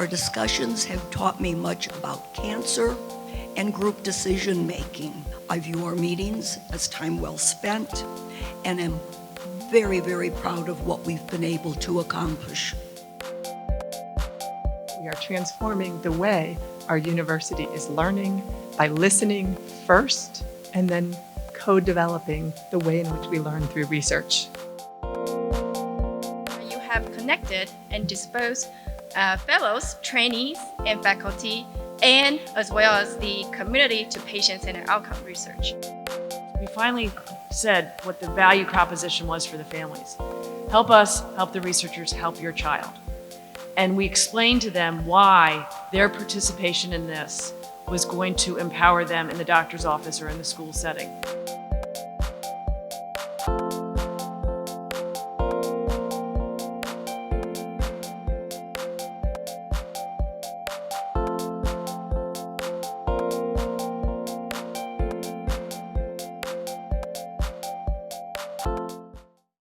Our discussions have taught me much about cancer and group decision-making. I view our meetings as time well spent and am very, very proud of what we've been able to accomplish. We are transforming the way our university is learning by listening first and then co-developing the way in which we learn through research. You have connected and disposed fellows, trainees, and faculty, and as well as the community to patient-centered outcome research. We finally said what the value proposition was for the families. Help us, help the researchers, help your child. And we explained to them why their participation in this was going to empower them in the doctor's office or in the school setting.